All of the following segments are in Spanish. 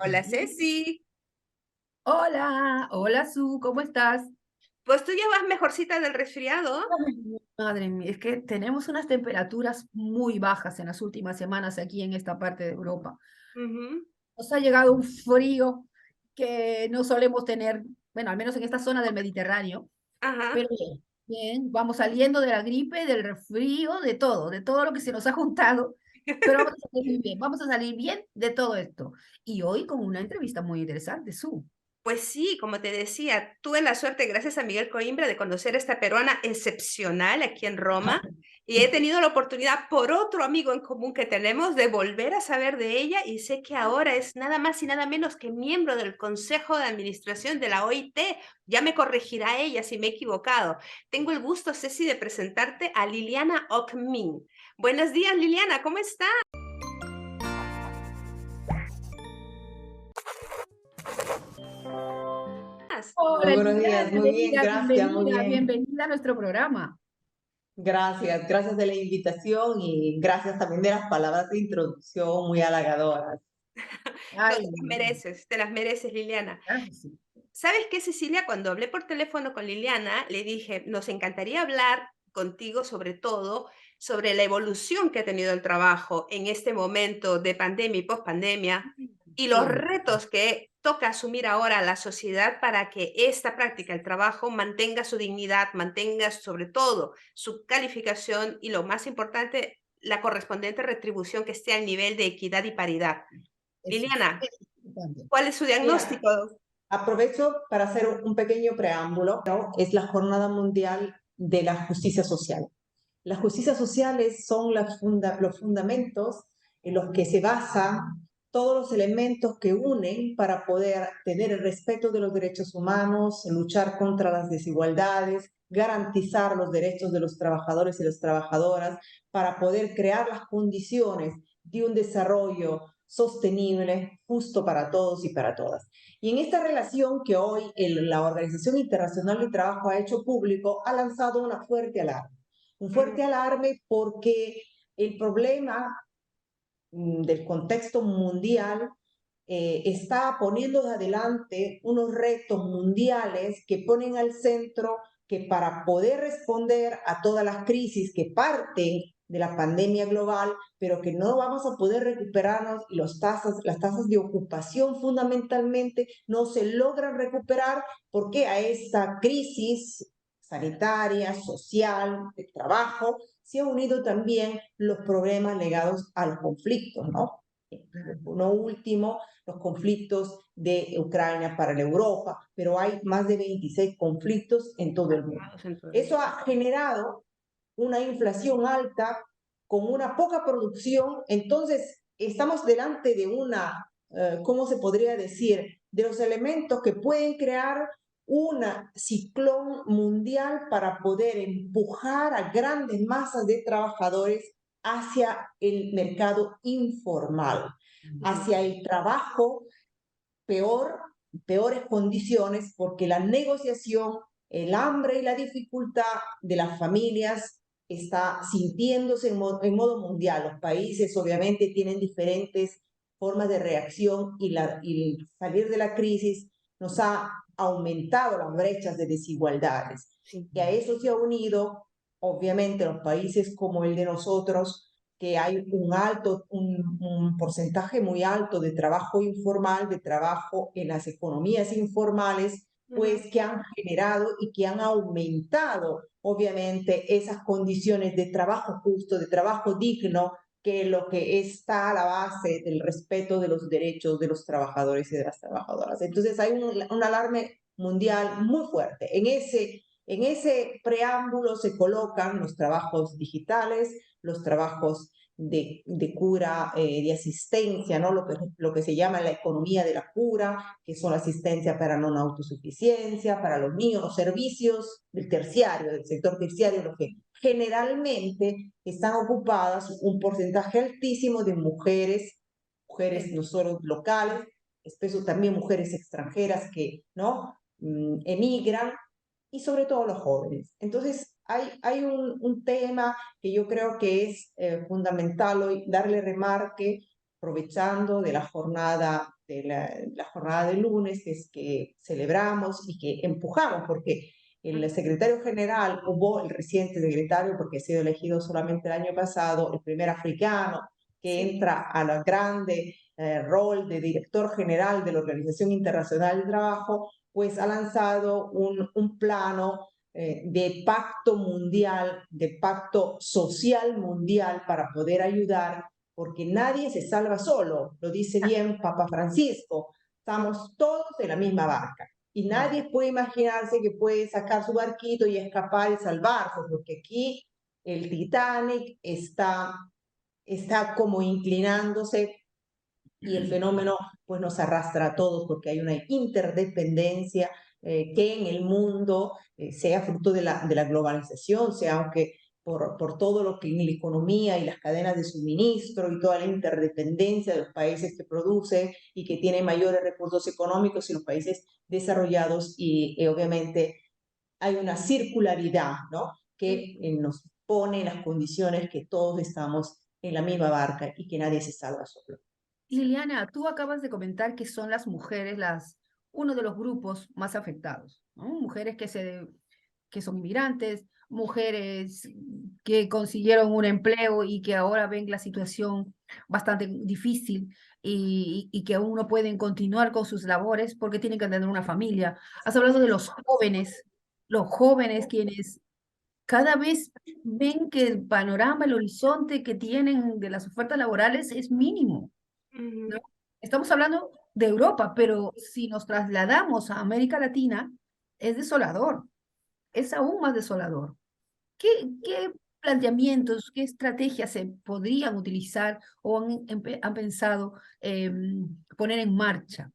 Hola Ceci, Hola, hola Su, ¿cómo estás? pues tú ya vas mejorcita del resfriado. Ay, madre mía, es que tenemos unas temperaturas muy bajas en las últimas semanas aquí en esta parte de Europa. Ujú. Nos ha llegado un frío que no solemos tener, bueno, al menos en esta zona del Mediterráneo, Ajá. pero bien, bien, vamos saliendo de la gripe, del resfrío, de todo lo que se nos ha juntado, pero vamos a salir bien, vamos a salir bien de todo esto. Y hoy con una entrevista muy interesante, Su. Pues sí, como te decía, tuve la suerte, gracias a Miguel Coimbra, de conocer a esta peruana excepcional aquí en Roma y he tenido la oportunidad por otro amigo en común que tenemos de volver a saber de ella y sé que ahora es nada más y nada menos que miembro del Consejo de Administración de la OIT. Ya me corregirá ella si me he equivocado. Tengo el gusto, Ceci, de presentarte a Liliana Ockmin. Buenos días, Liliana, ¿cómo estás? Hola, Muy buenos Liliana, días, muy bien, gracias, muy bien. bienvenida a nuestro programa. Gracias, gracias de la invitación y gracias también de las palabras de introducción muy halagadoras. No, Ay, te las mereces, Liliana. claro que sí. ¿Sabes qué, Cecilia? Cuando hablé por teléfono con Liliana, le dije, nos encantaría hablar contigo sobre todo sobre la evolución que ha tenido el trabajo en este momento de pandemia y pospandemia y los Sí, retos que toca asumir ahora a la sociedad para que esta práctica, el trabajo, mantenga su dignidad, mantenga sobre todo su calificación y lo más importante, la correspondiente retribución que esté al nivel de equidad y paridad. Liliana, eso también. ¿cuál es su Mira, diagnóstico? aprovecho para hacer un pequeño preámbulo, ¿no? Es la Jornada Mundial de la Justicia Social. Las justicias sociales son los fundamentos en los que se basan todos los elementos que unen para poder tener el respeto de los derechos humanos, luchar contra las desigualdades, garantizar los derechos de los trabajadores y las trabajadoras, para poder crear las condiciones de un desarrollo sostenible, justo para todos y para todas. Y en esta relación que hoy la Organización Internacional del Trabajo ha hecho público, ha lanzado una fuerte alarma. Un fuerte alarme porque el problema del contexto mundial está poniendo adelante unos retos mundiales que ponen al centro que para poder responder a todas las crisis que parten de la pandemia global, pero que no vamos a poder recuperarnos y las tasas de ocupación fundamentalmente no se logran recuperar porque a esta crisis sanitaria, social, de trabajo, se han unido también los problemas ligados a los conflictos, ¿no? No último, los conflictos de Ucrania para la Europa, pero hay más de 26 conflictos en todo el mundo. Basados en todo el Eso mundo. ha generado una inflación alta con una poca producción, entonces estamos delante de una, ¿cómo se podría decir?, de los elementos que pueden crear un ciclón mundial para poder empujar a grandes masas de trabajadores hacia el mercado informal, hacia el trabajo peor, peores condiciones, porque la negociación, el hambre y la dificultad de las familias está sintiéndose en modo mundial. Los países obviamente tienen diferentes formas de reacción y el salir de la crisis nos ha aumentado las brechas de desigualdades. Sí. Y a eso se ha unido, obviamente, los países como el de nosotros, que hay un porcentaje muy alto de trabajo informal, de trabajo en las economías informales, Ujú. pues que han generado y que han aumentado, obviamente, esas condiciones de trabajo justo, de trabajo digno, que es lo que está a la base del respeto de los derechos de los trabajadores y de las trabajadoras. Entonces hay un alarme mundial muy fuerte. En ese preámbulo se colocan los trabajos digitales, los trabajos de cura, de asistencia, ¿no? Lo que se llama la economía de la cura, que son la asistencia para no autosuficiencia, para los niños, los servicios del terciario, del sector terciario, lo que generalmente están ocupadas un porcentaje altísimo de mujeres, mujeres Sí. no solo locales, espeso también mujeres extranjeras que, ¿no?, emigran y sobre todo los jóvenes. Entonces, hay un tema que yo creo que es fundamental hoy darle remarque aprovechando de la jornada la jornada del lunes, que celebramos y que empujamos, porque el secretario general, hubo el reciente secretario, porque ha sido elegido solamente el año pasado, el primer africano que entra a la grande rol de director general de la Organización Internacional del Trabajo, pues ha lanzado un plano de pacto mundial, de pacto social mundial para poder ayudar, porque nadie se salva solo, lo dice bien Papa Francisco, estamos todos en la misma barca y nadie puede imaginarse que puede sacar su barquito y escapar y salvarse, porque aquí el Titanic está como inclinándose y el fenómeno pues nos arrastra a todos porque hay una interdependencia que en el mundo, sea fruto de la globalización, sea aunque por todo lo que en la economía y las cadenas de suministro y toda la interdependencia de los países que producen y que tienen mayores recursos económicos y los países desarrollados y obviamente hay una circularidad, ¿no? Que nos pone en las condiciones que todos estamos en la misma barca y que nadie se salva solo. Liliana, tú acabas de comentar que son las mujeres uno de los grupos más afectados, ¿no? Mujeres que son inmigrantes, mujeres que consiguieron un empleo y que ahora ven la situación bastante difícil y que aún no pueden continuar con sus labores porque tienen que tener una familia. Has hablado de los jóvenes quienes cada vez ven que el panorama, el horizonte que tienen de las ofertas laborales es mínimo, ¿no? Estamos hablando de Europa, pero si nos trasladamos a América Latina, es desolador, es aún más desolador. ¿Qué planteamientos, qué estrategias se podrían utilizar o han pensado poner en marcha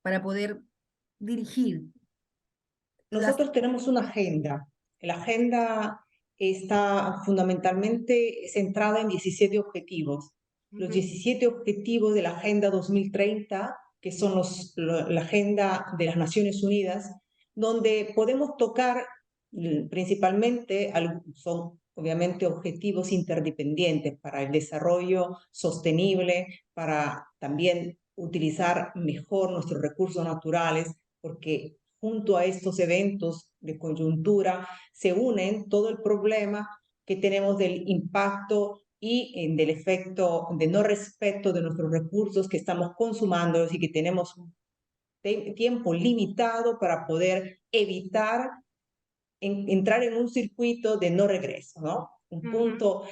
para poder dirigir las... Nosotros tenemos una agenda. La agenda está fundamentalmente centrada en 17 objetivos. Los 17 objetivos de la Agenda 2030, que son la Agenda de las Naciones Unidas, donde podemos tocar principalmente, son obviamente objetivos interdependientes para el desarrollo sostenible, para también utilizar mejor nuestros recursos naturales, porque junto a estos eventos de coyuntura se unen todo el problema que tenemos del impacto y del efecto de no respeto de nuestros recursos que estamos consumando y que tenemos un tiempo limitado para poder evitar entrar en un circuito de no regreso, ¿no? Un punto,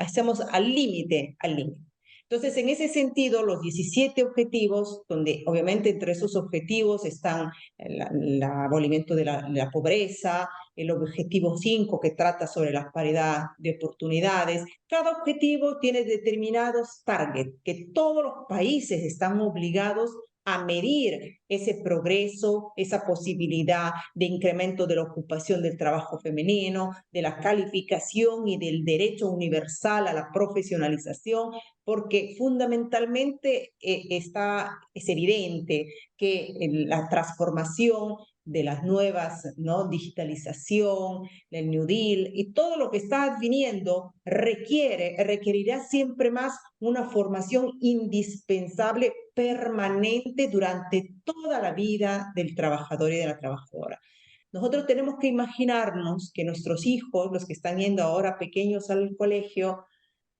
hacemos al límite, al límite. Entonces, en ese sentido, los 17 objetivos, donde obviamente entre esos objetivos están el abolimiento de la pobreza, el objetivo 5 que trata sobre la paridad de oportunidades, cada objetivo tiene determinados targets que todos los países están obligados a medir ese progreso, esa posibilidad de incremento de la ocupación del trabajo femenino, de la calificación y del derecho universal a la profesionalización, porque fundamentalmente es evidente que la transformación de las nuevas, ¿no? Digitalización, el New Deal y todo lo que está viniendo requerirá siempre más una formación indispensable permanente durante toda la vida del trabajador y de la trabajadora. Nosotros tenemos que imaginarnos que nuestros hijos, los que están yendo ahora pequeños al colegio,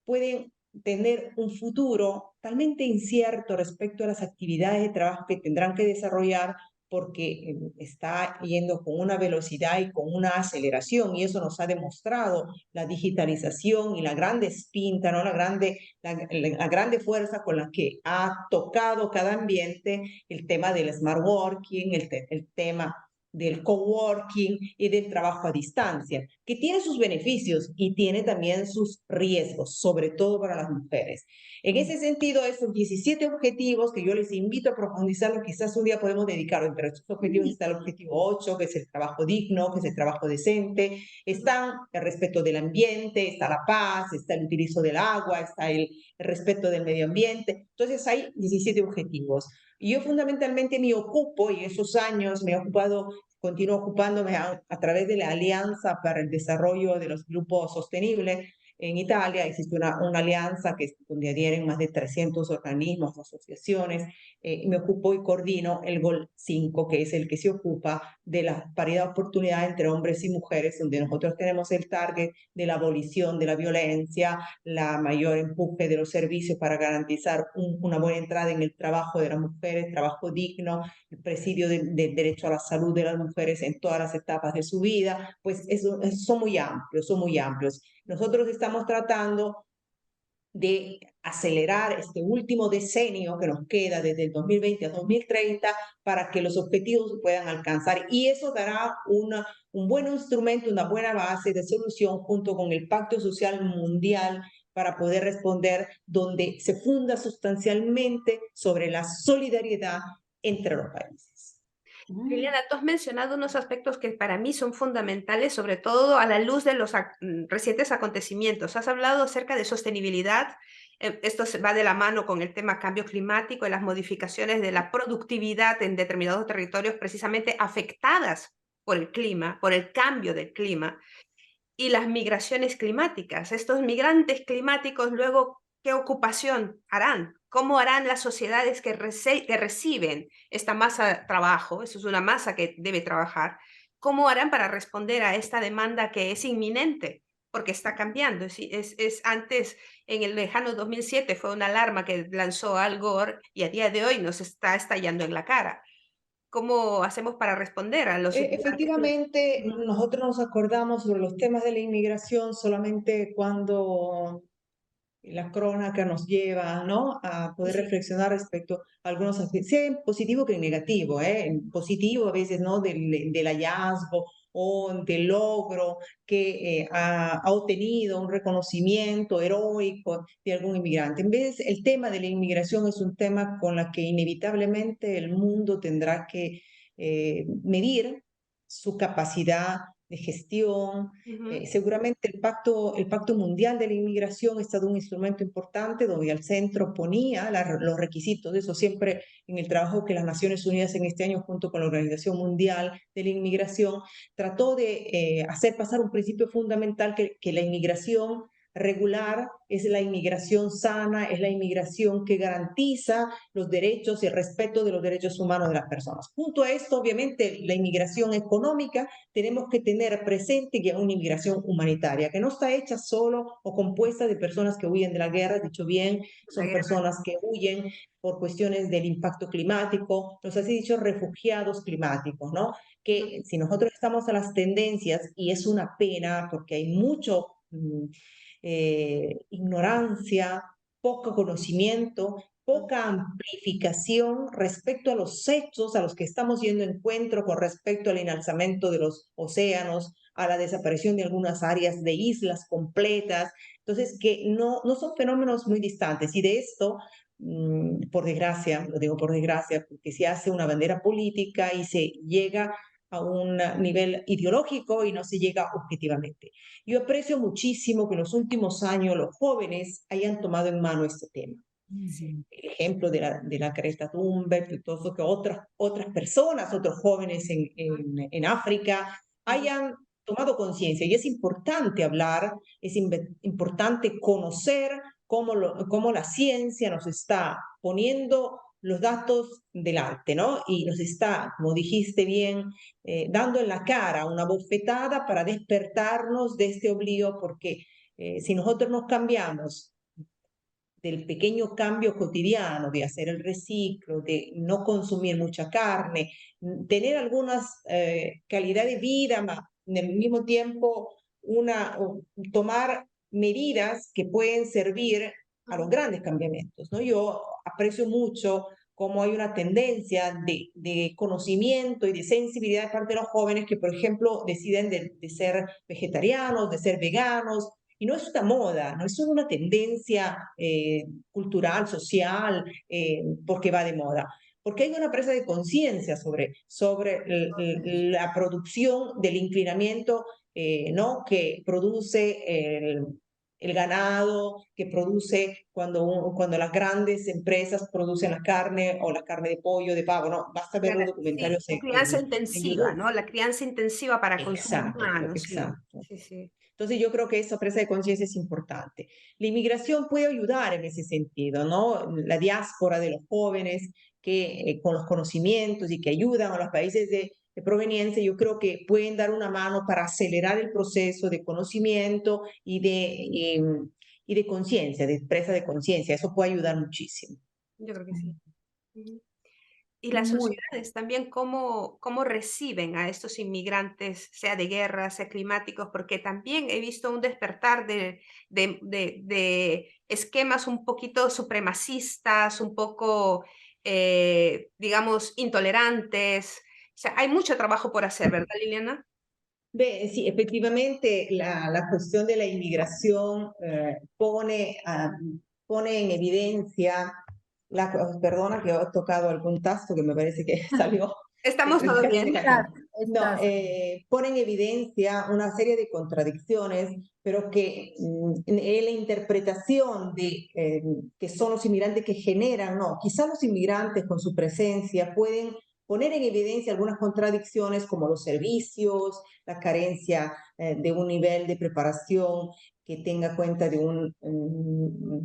pueden tener un futuro totalmente incierto respecto a las actividades de trabajo que tendrán que desarrollar porque está yendo con una velocidad y con una aceleración, y eso nos ha demostrado la digitalización y la grande espinta, ¿no? la grande fuerza con la que ha tocado cada ambiente el tema del smart working, el tema del coworking y del trabajo a distancia, que tiene sus beneficios y tiene también sus riesgos, sobre todo para las mujeres. En ese sentido, esos 17 objetivos que yo les invito a profundizarlo, quizás un día podemos dedicar, entre estos objetivos está el objetivo 8, que es el trabajo digno, que es el trabajo decente, están el respeto del ambiente, está la paz, está el utilizo del agua, está el respeto del medio ambiente. Entonces hay 17 objetivos. Y yo fundamentalmente me ocupo, y esos años me he ocupado, continúo ocupándome a través de la Alianza para el Desarrollo de los Grupos Sostenibles, en Italia existe una alianza donde adhieren más de 300 organismos, asociaciones, y me ocupo y coordino el GOL 5, que es el que se ocupa de la paridad de oportunidad entre hombres y mujeres, donde nosotros tenemos el target de la abolición de la violencia, la mayor empuje de los servicios para garantizar una buena entrada en el trabajo de las mujeres, trabajo digno, el presidio del derecho a la salud de las mujeres en todas las etapas de su vida. Pues son muy amplios, son muy amplios. Nosotros estamos tratando de acelerar este último decenio que nos queda desde el 2020 a 2030 para que los objetivos se puedan alcanzar, y eso dará un buen instrumento, una buena base de solución junto con el Pacto Social Mundial para poder responder, donde se funda sustancialmente sobre la solidaridad entre los países. Liliana, tú has mencionado unos aspectos que para mí son fundamentales, sobre todo a la luz de los recientes acontecimientos. Has hablado acerca de sostenibilidad. Esto va de la mano con el tema cambio climático y las modificaciones de la productividad en determinados territorios precisamente afectadas por el clima, por el cambio del clima, y las migraciones climáticas. Estos migrantes climáticos luego, ¿qué ocupación harán? ¿Cómo harán las sociedades que reciben esta masa de trabajo? Eso es una masa que debe trabajar. ¿Cómo harán para responder a esta demanda que es inminente? Porque está cambiando. Antes, en el lejano 2007, fue una alarma que lanzó Al Gore y a día de hoy nos está estallando en la cara. ¿Cómo hacemos para responder a los migrantes? Efectivamente, nosotros nos acordamos sobre los temas de la inmigración solamente cuando la crónica nos lleva, ¿no?, a poder Sí, reflexionar respecto a algunos aspectos, sea en positivo que en negativo, en positivo a veces, ¿no?, del hallazgo o del logro que ha obtenido un reconocimiento heroico de algún inmigrante. En vez, el tema de la inmigración es un tema con la que inevitablemente el mundo tendrá que medir su capacidad de gestión. Seguramente el Pacto Mundial de la Inmigración ha estado un instrumento importante donde al centro ponía los requisitos. Eso siempre en el trabajo que las Naciones Unidas en este año junto con la Organización Mundial de la Inmigración trató de hacer pasar un principio fundamental, que la inmigración regular es la inmigración sana, es la inmigración que garantiza los derechos y el respeto de los derechos humanos de las personas. Junto a esto, obviamente, la inmigración económica, tenemos que tener presente que es una inmigración humanitaria, que no está hecha solo o compuesta de personas que huyen de la guerra, dicho bien, la son guerra. personas que huyen por cuestiones del impacto climático, los así dichos refugiados climáticos, ¿no? Que si nosotros estamos a las tendencias, y es una pena porque hay mucho ignorancia, poco conocimiento, poca amplificación respecto a los hechos a los que estamos yendo encuentro con respecto al enalzamiento de los océanos, a la desaparición de algunas áreas de islas completas. Entonces, que no son fenómenos muy distantes. Y de esto, por desgracia, lo digo por desgracia, porque se hace una bandera política y se llega a un nivel ideológico y no se llega objetivamente. Yo aprecio muchísimo que en los últimos años los jóvenes hayan tomado en mano este tema. El ejemplo de la Greta Thunberg, de todo eso, que otras personas, otros jóvenes en África hayan tomado conciencia. Y es importante hablar, es importante conocer cómo la ciencia nos está poniendo los datos delante, ¿no? Y nos está, como dijiste bien, dando en la cara una bofetada para despertarnos de este obligo, porque si nosotros nos cambiamos del pequeño cambio cotidiano de hacer el reciclo, de no consumir mucha carne, tener algunas calidad de vida, en el mismo tiempo tomar medidas que pueden servir a los grandes cambiamientos, ¿no? Yo aprecio mucho cómo hay una tendencia de conocimiento y de sensibilidad de parte de los jóvenes que, por ejemplo, deciden de ser vegetarianos, de ser veganos, y no es una moda, no es una tendencia cultural, social, porque va de moda, porque hay una presa de conciencia sobre la producción del inclinamiento, ¿no?, que produce el ganado, que produce cuando las grandes empresas producen la carne o la carne de pollo, de pavo, ¿no? Basta ver los Sí, documentarios la crianza en intensiva, YouTube. ¿no? La crianza intensiva para consumo Exacto, humano, sí. exacto. Sí, sí. Entonces yo creo que esa presa de conciencia es importante. La inmigración puede ayudar en ese sentido, ¿no? La diáspora de los jóvenes que con los conocimientos y que ayudan a los países de proveniencia, yo creo que pueden dar una mano para acelerar el proceso de conocimiento y de conciencia, de presa de conciencia. Eso puede ayudar muchísimo. Yo creo que sí. Ujú. Y las Muy, sociedades también, cómo reciben a estos inmigrantes, sea de guerra, sea climáticos, porque también he visto un despertar de esquemas un poquito supremacistas, un poco, digamos, intolerantes. O sea, hay mucho trabajo por hacer, ¿verdad, Liliana? Sí, efectivamente, la cuestión de la inmigración pone en evidencia, perdona que he tocado algún tasto que me parece que salió Estamos todos casi de bien. la cara. No, estás. pone en evidencia una serie de contradicciones, pero que en la interpretación de que son los inmigrantes que generan, no, quizás los inmigrantes con su presencia pueden poner en evidencia algunas contradicciones como los servicios, la carencia de un nivel de preparación que tenga cuenta de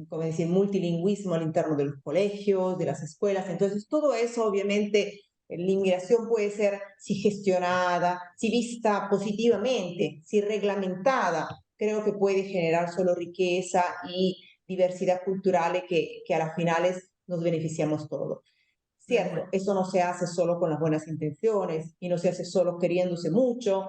como decir, multilingüismo al interno de los colegios, de las escuelas. Entonces, todo eso obviamente la inmigración puede ser, si gestionada, si vista positivamente, si reglamentada, creo que puede generar solo riqueza y diversidad cultural que a las finales nos beneficiamos todos. Cierto, eso no se hace solo con las buenas intenciones y no se hace solo queriéndose mucho,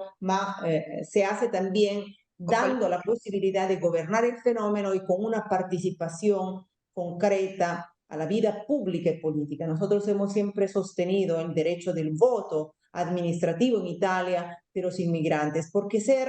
se hace también dando la posibilidad de gobernar el fenómeno y con una participación concreta a la vida pública y política. Nosotros hemos siempre sostenido el derecho del voto administrativo en Italia de los inmigrantes, porque ser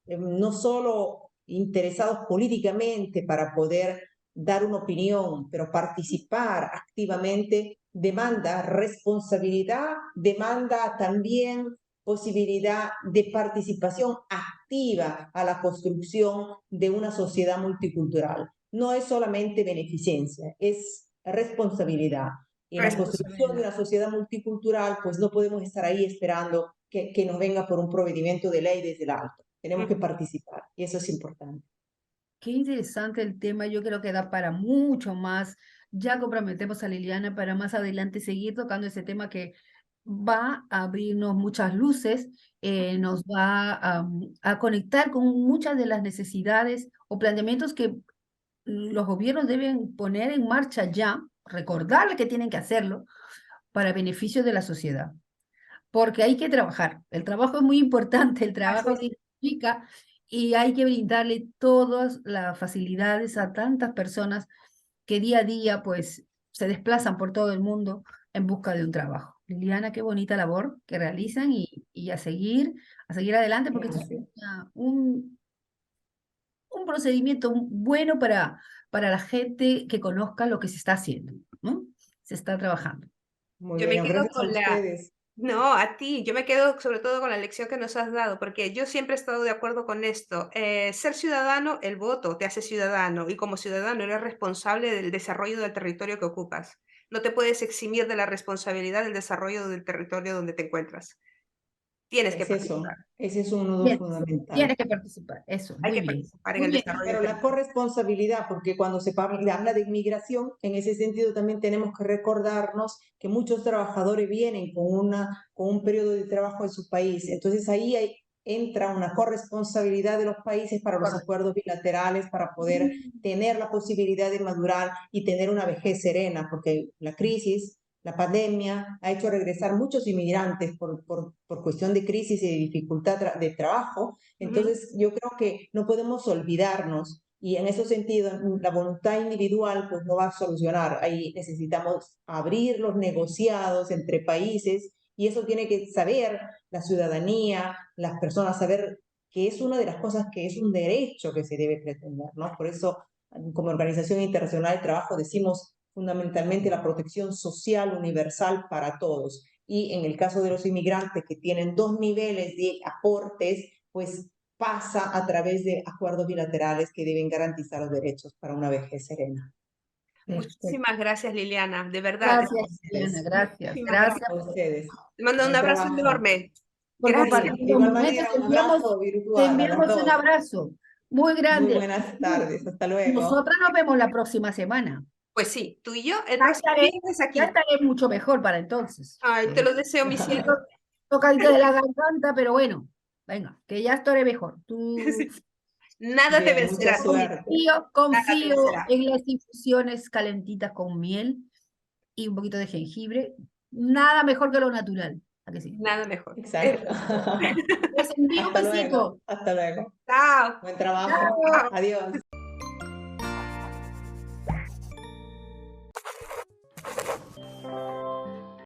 no solo interesados políticamente para poder dar una opinión, pero participar activamente demanda responsabilidad, demanda también posibilidad de participación activa a la construcción de una sociedad multicultural. No es solamente beneficencia, es responsabilidad. Y en la construcción de Responsabilidad. una sociedad multicultural, pues no podemos estar ahí esperando que nos venga por un procedimiento de ley desde el alto. Tenemos que participar y eso es importante. Qué interesante el tema, yo creo que da para mucho más. Ya comprometemos a Liliana para más adelante seguir tocando ese tema que va a abrirnos muchas luces, nos va a conectar con muchas de las necesidades o planteamientos que los gobiernos deben poner en marcha ya, recordarle que tienen que hacerlo para beneficio de la sociedad, porque hay que trabajar. El trabajo es muy importante, el Así trabajo es. significa y hay que brindarle todas las facilidades a tantas personas que día a día pues se desplazan por todo el mundo en busca de un trabajo. Liliana, qué bonita labor que realizan y a seguir adelante porque esto es Gracias. un procedimiento bueno para la gente que conozca lo que se está haciendo, ¿no? Se está trabajando. Muy Yo me bien, quedo gracias a con la, ustedes. no, a ti, yo me quedo sobre todo con la lección que nos has dado, porque yo siempre he estado de acuerdo con esto. Ser ciudadano, el voto te hace ciudadano y como ciudadano eres responsable del desarrollo del territorio que ocupas. No te puedes eximir de la responsabilidad del desarrollo del territorio donde te encuentras. Tienes que Es eso, participar. ese es un nudo Bien, fundamental. tienes que participar, eso, Hay muy que bien. participar en Muy el bien. desarrollo del Pero la territorio. corresponsabilidad, porque cuando habla de inmigración, en ese sentido también tenemos que recordarnos que muchos trabajadores vienen con un periodo de trabajo en su país. Entonces entra una corresponsabilidad de los países para los Correcto. acuerdos bilaterales, para poder tener la posibilidad de madurar y tener una vejez serena, porque la crisis, la pandemia ha hecho regresar muchos inmigrantes por cuestión de crisis y de dificultad de trabajo. Ujú. Entonces, yo creo que no podemos olvidarnos y en ese sentido la voluntad individual pues no va a solucionar. Ahí necesitamos abrir los negociados entre países y eso tiene que saber la ciudadanía, las personas, saber que es una de las cosas que es un derecho que se debe pretender, ¿no? Por eso, como Organización Internacional del Trabajo, decimos fundamentalmente la protección social universal para todos. Y en el caso de los inmigrantes que tienen dos niveles de aportes, pues pasa a través de acuerdos bilaterales que deben garantizar los derechos para una vejez serena. Perfecto. Muchísimas gracias, Liliana, de verdad. A Gracias, Liliana, ustedes, gracias. Muchísimas Gracias a ustedes. Te mando un Buen abrazo trabajo. enorme. por Gracias. compartir De los igual momentos. manera, un abrazo Te virtual a las enviamos un dos. abrazo. Muy Muy grande. buenas tardes, hasta luego. Nosotras nos vemos la próxima semana. Pues sí, tú y yo el Ya próximo estaré, viernes aquí. ya estaré mucho mejor para entonces. Ay, te lo deseo, mi cielo. Tocadita de la garganta, pero bueno, venga, que ya estaré mejor. Tú Nada te Bien, mucha vencerá. suerte. confío, Nada te confío vencerá. en las infusiones calentitas con miel y un poquito de jengibre. Nada mejor que lo natural. ¿A que sí? Nada mejor. Exacto. Les envío un Hasta luego, besito. hasta luego. Chao. Buen trabajo. Chao. Adiós.